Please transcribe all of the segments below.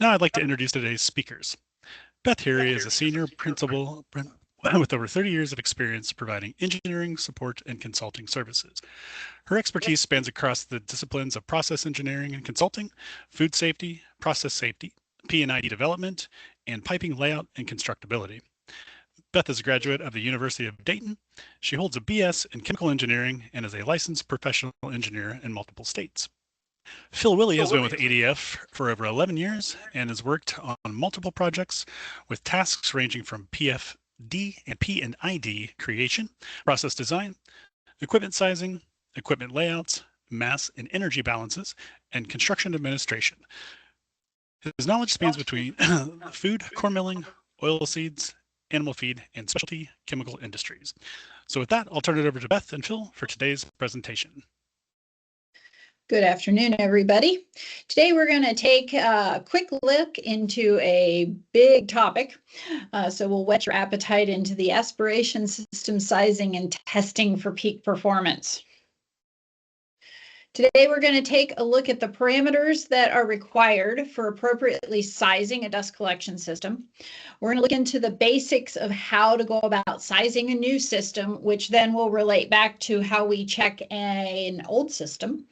Now I'd like to introduce today's speakers. Beth Hery is a senior principal with over 30 years of experience providing engineering, support, and consulting services. Her expertise spans across the disciplines of process engineering and consulting, food safety, process safety, P&ID development, and piping layout and constructability. Beth is a graduate of the University of Dayton. She holds a BS in chemical engineering and is a licensed professional engineer in multiple states. Phil Wille has been with ADF for over 11 years and has worked on multiple projects with tasks ranging from PFD and P&ID creation, process design, equipment sizing, equipment layouts, mass and energy balances, and construction administration. His knowledge spans between food, corn milling, oil seeds, animal feed, and specialty chemical industries. So with that, I'll turn it over to Beth and Phil for today's presentation. Good afternoon, everybody. Today we're going to take a quick look into a big topic. So we'll whet your appetite into the aspiration system sizing and testing for peak performance. Today we're going to take a look at the parameters that are required for appropriately sizing a dust collection system. We're going to look into the basics of how to go about sizing a new system, which then will relate back to how we check an old system.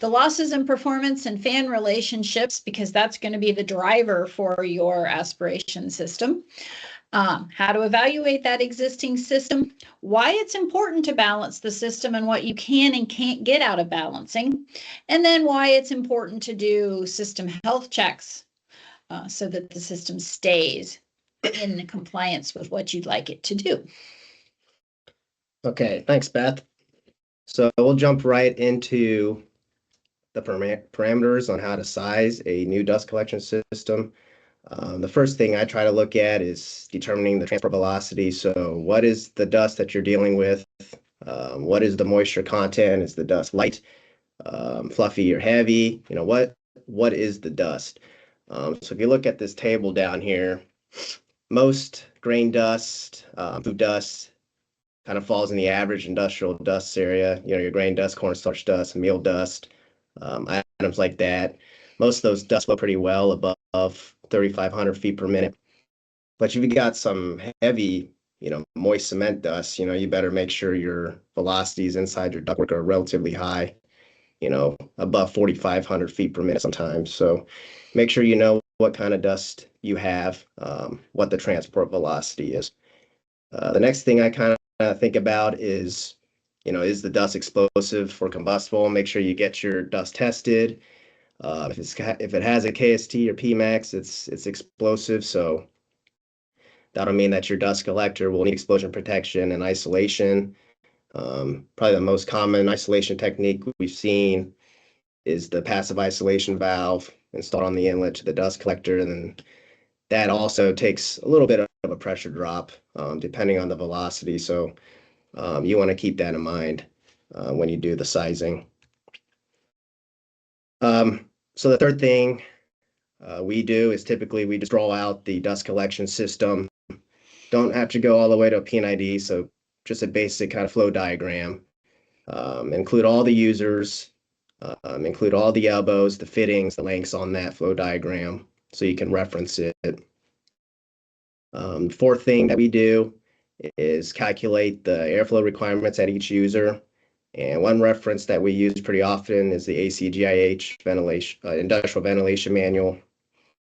The losses in performance and fan relationships, because that's going to be the driver for your aspiration system. How to evaluate that existing system, why it's important to balance the system and what you can and can't get out of balancing, and then why it's important to do system health checks so that the system stays in compliance with what you'd like it to do. Okay, thanks, Beth. So we'll jump right into the parameters on how to size a new dust collection system. The first thing I try to look at is determining the transport velocity. So what is the dust that you're dealing with? What is the moisture content? Is the dust light, fluffy, or heavy? You know, what is the dust? So if you look at this table down here, most grain dust, food dust, kind of falls in the average industrial dust area. You know, your grain dust, cornstarch dust, meal dust, items like that. Most of those dust flow pretty well above 3,500 feet per minute. But if you've got some heavy, moist cement dust, you better make sure your velocities inside your ductwork are relatively high, above 4,500 feet per minute sometimes. So make sure you know what kind of dust you have, what the transport velocity is. The next thing I kind of think about is, is the dust explosive or combustible? Make sure you get your dust tested. If it has a KST or PMAX, it's explosive. So that'll mean that your dust collector will need explosion protection and isolation. Probably the most common isolation technique we've seen is the passive isolation valve installed on the inlet to the dust collector. And then that also takes a little bit of a pressure drop depending on the velocity. So you want to keep that in mind when you do the sizing. So the third thing we do is typically we just draw out the dust collection system. Don't have to go all the way to a P&ID, so just a basic kind of flow diagram. Include all the users, include all the elbows, the fittings, the lengths on that flow diagram, so you can reference it. Fourth thing that we do is calculate the airflow requirements at each user. And one reference that we use pretty often is the ACGIH ventilation, industrial ventilation manual.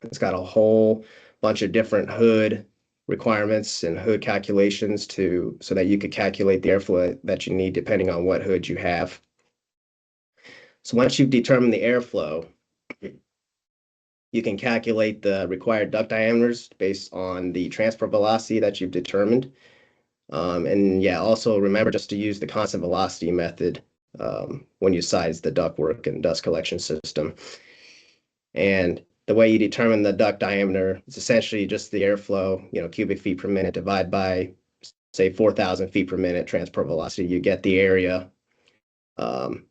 It's got a whole bunch of different hood requirements and hood calculations so that you could calculate the airflow that you need depending on what hood you have. So once you've determined the airflow, you can calculate the required duct diameters based on the transport velocity that you've determined. And yeah, also remember just to use the constant velocity method when you size the ductwork and dust collection system. And the way you determine the duct diameter is essentially just the airflow, cubic feet per minute divided by, say, 4,000 feet per minute transport velocity. You get the area, and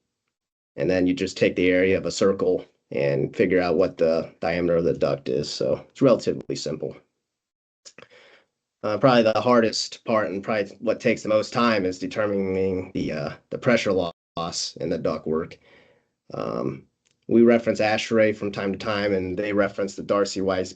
then you just take the area of a circle and figure out what the diameter of the duct is. So it's relatively simple. Probably the hardest part and probably what takes the most time is determining the pressure loss in the ductwork. we reference ASHRAE from time to time, and they reference the Darcy-Weiss